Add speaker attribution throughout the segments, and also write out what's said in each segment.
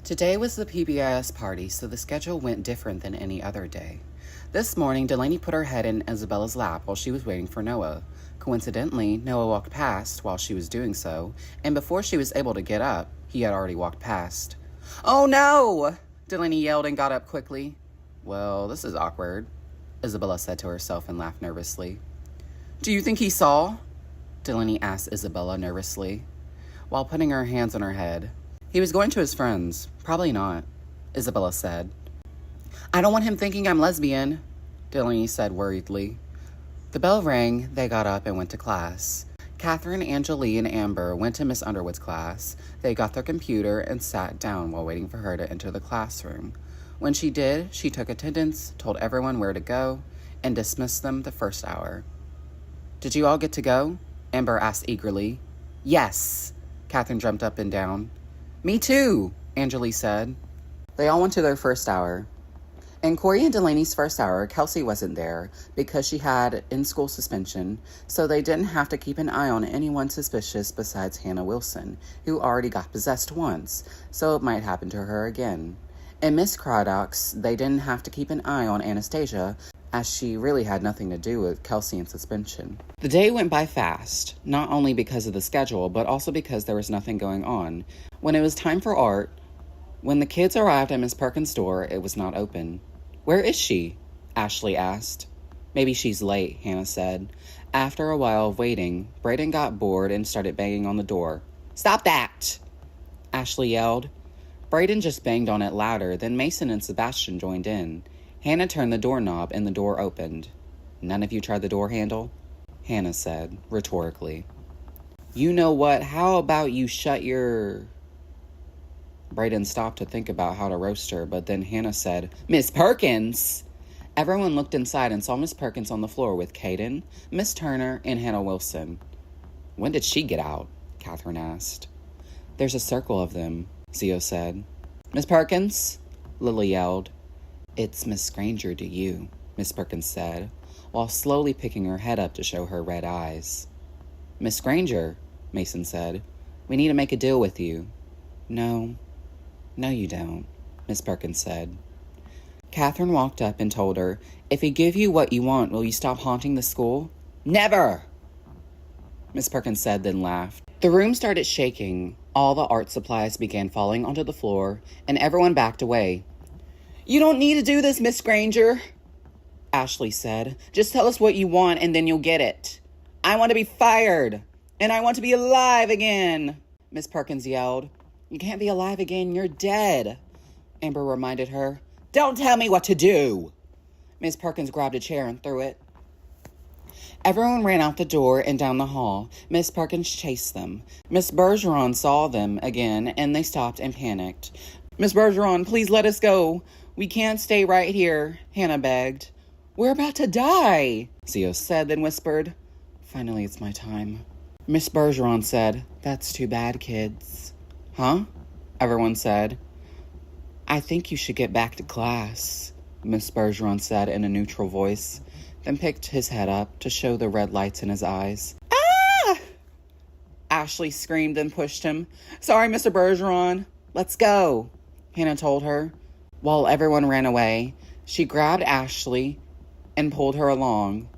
Speaker 1: Today was the PBIS party, so the schedule went different than any other day. This morning, Delaney put her head in Isabella's lap while she was waiting for Noah. Coincidentally, Noah walked past while she was doing so, and before she was able to get up, he had already walked past. "Oh no!" Delaney yelled and got up quickly. "Well, this is awkward," Isabella said to herself and laughed nervously. "Do you think he saw?" Delaney asked Isabella nervously, while putting her hands on her head. "He was going to his friends. Probably not," Isabella said. "I don't want him thinking I'm lesbian," Delaney said worriedly. The bell rang, they got up and went to class. Catherine, Angelie, and Amber went to Miss Underwood's class. They got their computer and sat down while waiting for her to enter the classroom. When she did, she took attendance, told everyone where to go, and dismissed them the first hour. "Did you all get to go?" Amber asked eagerly. "Yes," Catherine jumped up and down. "Me too," Angelie said. They all went to their first hour. In Corey and Delaney's first hour, Kelsey wasn't there because she had in-school suspension, so they didn't have to keep an eye on anyone suspicious besides Hannah Wilson, who already got possessed once, so it might happen to her again. In Miss Craddock's, they didn't have to keep an eye on Anastasia, as she really had nothing to do with Kelsey in suspension. The day went by fast, not only because of the schedule, but also because there was nothing going on. When it was time for art, when the kids arrived at Miss Perkins' door, it was not open. "Where is she?" Ashley asked. "Maybe she's late," Hannah said. After a while of waiting, Brayden got bored and started banging on the door. "Stop that!" Ashley yelled. Brayden just banged on it louder, then Mason and Sebastian joined in. Hannah turned the doorknob and the door opened. "None of you tried the door handle?" Hannah said, rhetorically. "You know what? How about you shut your..." Brayden stopped to think about how to roast her, but then Hannah said, "Miss Perkins!" Everyone looked inside and saw Miss Perkins on the floor with Caden, Miss Turner, and Hannah Wilson. "When did she get out?" Catherine asked. "There's a circle of them," Zio said. "Miss Perkins!" Lily yelled. "It's Miss Granger to you," Miss Perkins said, while slowly picking her head up to show her red eyes. "Miss Granger," Mason said, "we need to make a deal with you." No, you don't," Miss Perkins said. Catherine walked up and told her, "If we give you what you want, will you stop haunting the school?" "Never!" Miss Perkins said, then laughed. The room started shaking. All the art supplies began falling onto the floor, and everyone backed away. "You don't need to do this, Miss Granger," Ashley said. "Just tell us what you want, and then you'll get it." "I want to be fired, and I want to be alive again," Miss Perkins yelled. "You can't be alive again, you're dead," Amber reminded her. "Don't tell me what to do." Miss Perkins grabbed a chair and threw it. Everyone ran out the door and down the hall. Miss Perkins chased them. Miss Bergeron saw them again, and they stopped and panicked. "Miss Bergeron, please let us go. We can't stay right here," Hannah begged. "We're about to die," Zio said, then whispered, "Finally, it's my time." Miss Bergeron said, "That's too bad, kids." "Huh?" everyone said. "I think you should get back to class," Miss Bergeron said in a neutral voice, then picked his head up to show the red lights in his eyes. "Ah!" Ashley screamed and pushed him. "Sorry, Mr. Bergeron. Let's go," Hannah told her. While everyone ran away, she grabbed Ashley and pulled her along.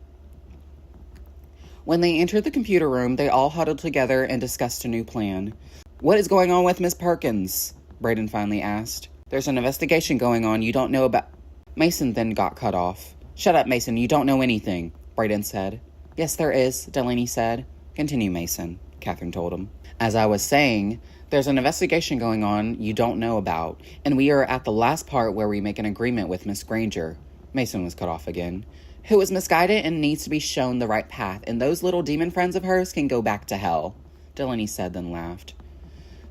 Speaker 1: When they entered the computer room, they all huddled together and discussed a new plan. "What is going on with Miss Perkins?" Brayden finally asked. "There's an investigation going on you don't know about..." Mason then got cut off. "Shut up, Mason, you don't know anything," Brayden said. "Yes, there is," Delaney said. "Continue, Mason," Catherine told him. "As I was saying, there's an investigation going on you don't know about, and we are at the last part where we make an agreement with Miss Granger." Mason was cut off again. "Who is misguided and needs to be shown the right path, and those little demon friends of hers can go back to hell," Delaney said, then laughed.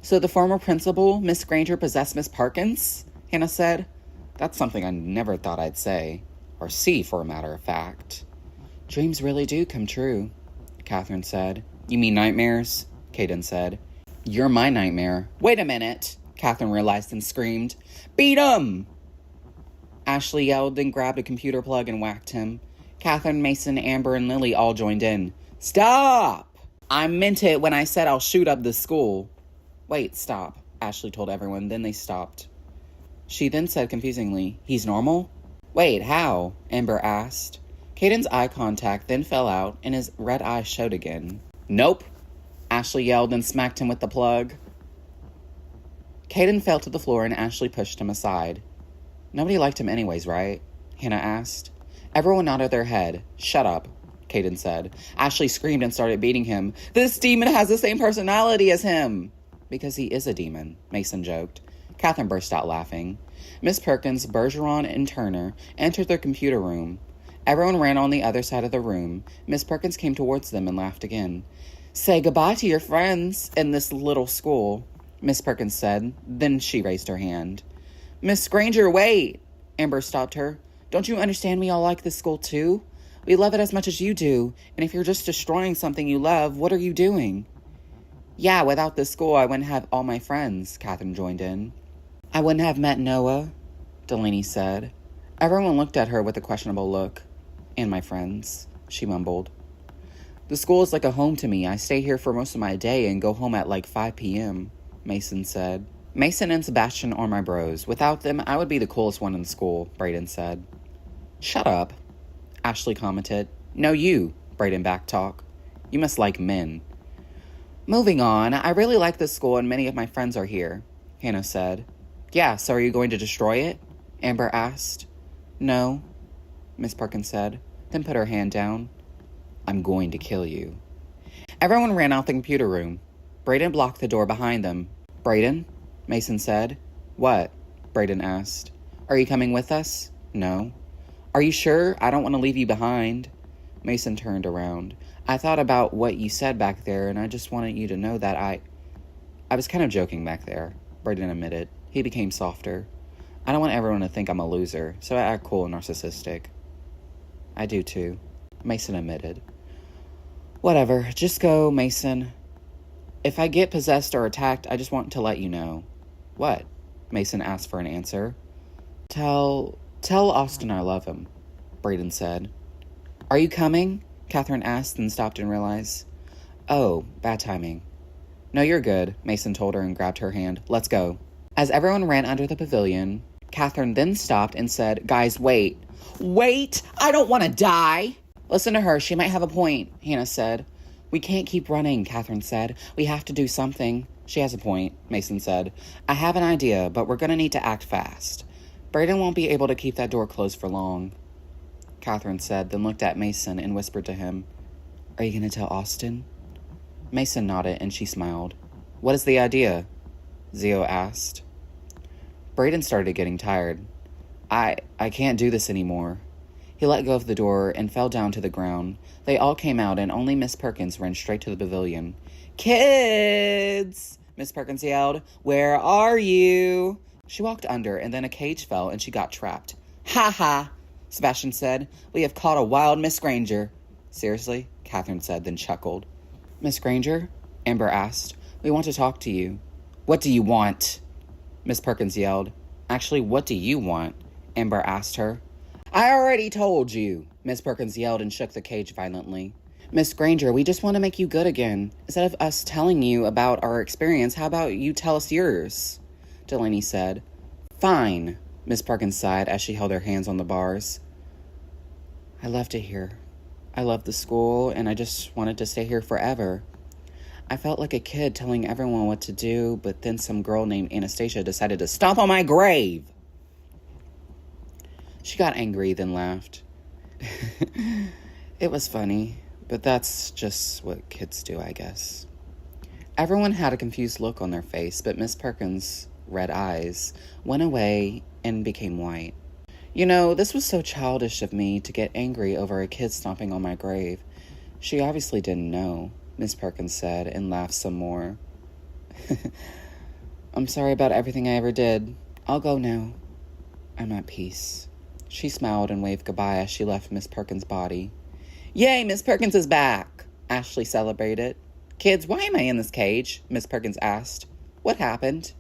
Speaker 1: "So the former principal, Miss Granger, possessed Miss Perkins?" Hannah said. "That's something I never thought I'd say. Or see, for a matter of fact." "Dreams really do come true," Catherine said. "You mean nightmares?" Caden said. "You're my nightmare." "Wait a minute," Catherine realized and screamed. "Beat him!" Ashley yelled, then grabbed a computer plug and whacked him. Catherine, Mason, Amber, and Lily all joined in. "Stop! I meant it when I said I'll shoot up the school." "Wait, stop. Ashley told everyone, then they stopped. She then said confusingly, "He's normal?" "Wait, how?" Amber asked. Caden's eye contact then fell out, and his red eyes showed again. "Nope," Ashley yelled and smacked him with the plug. Caden fell to the floor and Ashley pushed him aside. "Nobody liked him anyways, right?" Hannah asked. Everyone nodded their head. "Shut up," Caden said. Ashley screamed and started beating him. "This demon has the same personality as him." "Because he is a demon," Mason joked. Catherine burst out laughing. Miss Perkins, Bergeron, and Turner entered their computer room. Everyone ran on the other side of the room. Miss Perkins came towards them and laughed again. "Say goodbye to your friends in this little school," Miss Perkins said. Then she raised her hand. "Miss Granger, wait!" Amber stopped her. "Don't you understand we all like this school too? We love it as much as you do, and if you're just destroying something you love, what are you doing?" "Yeah, without this school, I wouldn't have all my friends," Catherine joined in. "I wouldn't have met Noah," Delaney said. Everyone looked at her with a questionable look. "And my friends," she mumbled. "The school is like a home to me. I stay here for most of my day and go home at like 5 p.m., Mason said. "Mason and Sebastian are my bros. Without them, I would be the coolest one in school," Brayden said. "Shut up," Ashley commented. "No, you," Brayden backtalked. "You must like men." "Moving on, I really like this school and many of my friends are here," Hannah said. "Yeah, so are you going to destroy it?" Amber asked. "No," Miss Perkins said, then put her hand down. "I'm going to kill you." Everyone ran out the computer room. Brayden blocked the door behind them. "Brayden?" Mason said. "What?" Brayden asked. "Are you coming with us?" "No." "Are you sure? I don't want to leave you behind." Mason turned around. "I thought about what you said back there, and I just wanted you to know that I was kind of joking back there," Brayden admitted. He became softer. "I don't want everyone to think I'm a loser, so I act cool and narcissistic." "I do too," Mason admitted. "Whatever, just go, Mason. If I get possessed or attacked, I just want to let you know." "What?" Mason asked for an answer. Tell Austin I love him," Brayden said. "Are you coming?" Catherine asked and stopped and realized. "Oh, bad timing." "No, you're good," Mason told her and grabbed her hand. "Let's go." As everyone ran under the pavilion, Catherine then stopped and said, "Guys, wait. Wait! I don't want to die!" "Listen to her. She might have a point," Hannah said. "We can't keep running," Catherine said. "We have to do something." "She has a point," Mason said. "I have an idea, but we're going to need to act fast. Brayden won't be able to keep that door closed for long," Catherine said, then looked at Mason and whispered to him, "Are you going to tell Austin?" Mason nodded and she smiled. "What is the idea?" Zio asked. Brayden started getting tired. I can't do this anymore." He let go of the door and fell down to the ground. They all came out and only Miss Perkins ran straight to the pavilion. "Kids!" Miss Perkins yelled. "Where are you?" She walked under and then a cage fell and she got trapped. "Ha ha!" Sebastian said. "We have caught a wild Miss Granger." "Seriously?" Catherine said, then chuckled. "Miss Granger?" Amber asked. "We want to talk to you." "What do you want?" Miss Perkins yelled. "Actually, what do you want?" Amber asked her. "I already told you," Miss Perkins yelled and shook the cage violently. "Miss Granger, we just want to make you good again. Instead of us telling you about our experience, how about you tell us yours?" Delaney said. "Fine," Miss Perkins sighed as she held her hands on the bars. "I loved it here. I loved the school, and I just wanted to stay here forever. I felt like a kid telling everyone what to do, but then some girl named Anastasia decided to stomp on my grave." She got angry, then laughed. "It was funny, but that's just what kids do, I guess." Everyone had a confused look on their face, but Miss Perkins' red eyes went away and became white. "You know, this was so childish of me to get angry over a kid stomping on my grave. She obviously didn't know," Miss Perkins said and laughed some more. "I'm sorry about everything I ever did. I'll go now. I'm at peace." She smiled and waved goodbye as she left Miss Perkins' body. "Yay, Miss Perkins is back!" Ashley celebrated. "Kids, why am I in this cage?" Miss Perkins asked. "What happened?"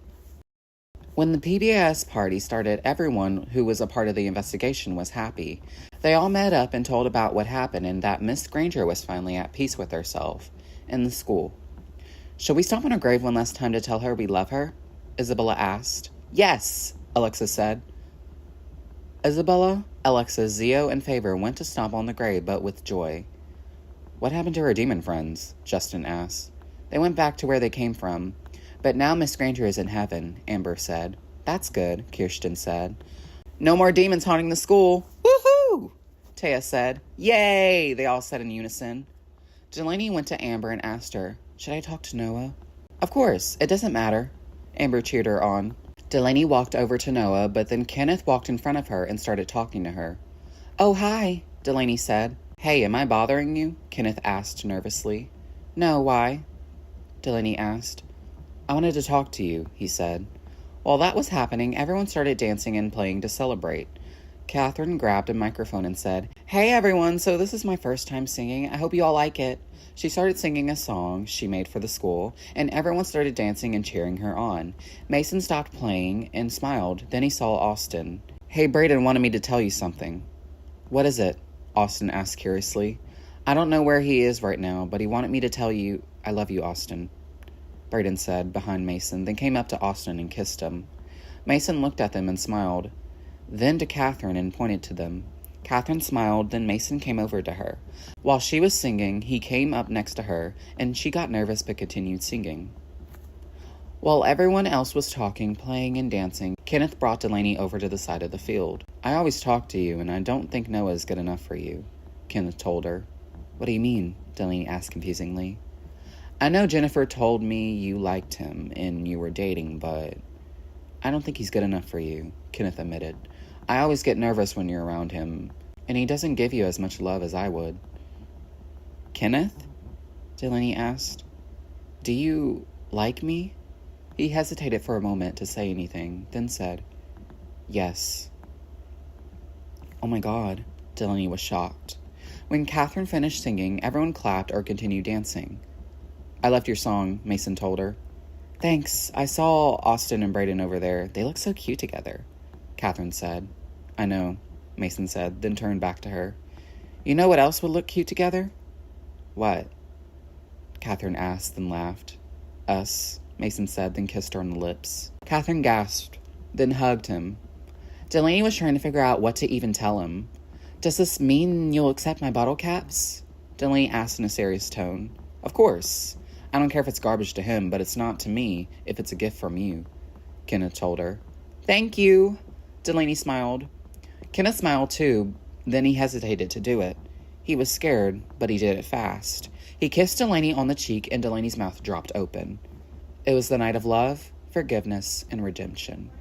Speaker 1: When the PBS party started, everyone who was a part of the investigation was happy. They all met up and told about what happened and that Miss Granger was finally at peace with herself and the school. "Should we stomp on her grave one last time to tell her we love her?" Isabella asked. Yes, Alexa said. Isabella, Alexa, Zio, and Favor went to stomp on the grave, but with joy. What happened to her demon friends? Justin asked. They went back to where they came from. But now Miss Granger is in heaven, Amber said. That's good, Kirsten said. No more demons haunting the school. Woohoo! Taya said. Yay! They all said in unison. Delaney went to Amber and asked her, Should I talk to Noah? Of course, it doesn't matter. Amber cheered her on. Delaney walked over to Noah, but then Kenneth walked in front of her and started talking to her. Oh, hi, Delaney said. Hey, am I bothering you? Kenneth asked nervously. No, why? Delaney asked. I wanted to talk to you, he said. While that was happening, everyone started dancing and playing to celebrate. Catherine grabbed a microphone and said, Hey everyone, so this is my first time singing. I hope you all like it. She started singing a song she made for the school, and everyone started dancing and cheering her on. Mason stopped playing and smiled. Then he saw Austin. Hey, Brayden wanted me to tell you something. What is it? Austin asked curiously. I don't know where he is right now, but he wanted me to tell you I love you, Austin. Brayden said, behind Mason, then came up to Austin and kissed him. Mason looked at them and smiled, then to Catherine and pointed to them. Catherine smiled, then Mason came over to her. While she was singing, he came up next to her, and she got nervous but continued singing. While everyone else was talking, playing, and dancing, Kenneth brought Delaney over to the side of the field. I always talk to you, and I don't think Noah's good enough for you, Kenneth told her. What do you mean? Delaney asked confusingly. I know Jennifer told me you liked him and you were dating, but I don't think he's good enough for you, Kenneth admitted. I always get nervous when you're around him, and he doesn't give you as much love as I would. Kenneth? Delaney asked. Do you like me? He hesitated for a moment to say anything, then said, Yes. Oh my God, Delaney was shocked. When Catherine finished singing, everyone clapped or continued dancing. I loved your song, Mason told her. Thanks. I saw Austin and Brayden over there. They look so cute together, Catherine said. I know, Mason said, then turned back to her. You know what else would look cute together? What? Catherine asked, then laughed. Us, Mason said, then kissed her on the lips. Catherine gasped, then hugged him. Delaney was trying to figure out what to even tell him. Does this mean you'll accept my bottle caps? Delaney asked in a serious tone. Of course. I don't care if it's garbage to him, but it's not to me if it's a gift from you, Kenneth told her. Thank you, Delaney smiled. Kenneth smiled too, then he hesitated to do it. He was scared, but he did it fast. He kissed Delaney on the cheek and Delaney's mouth dropped open. It was the night of love, forgiveness, and redemption.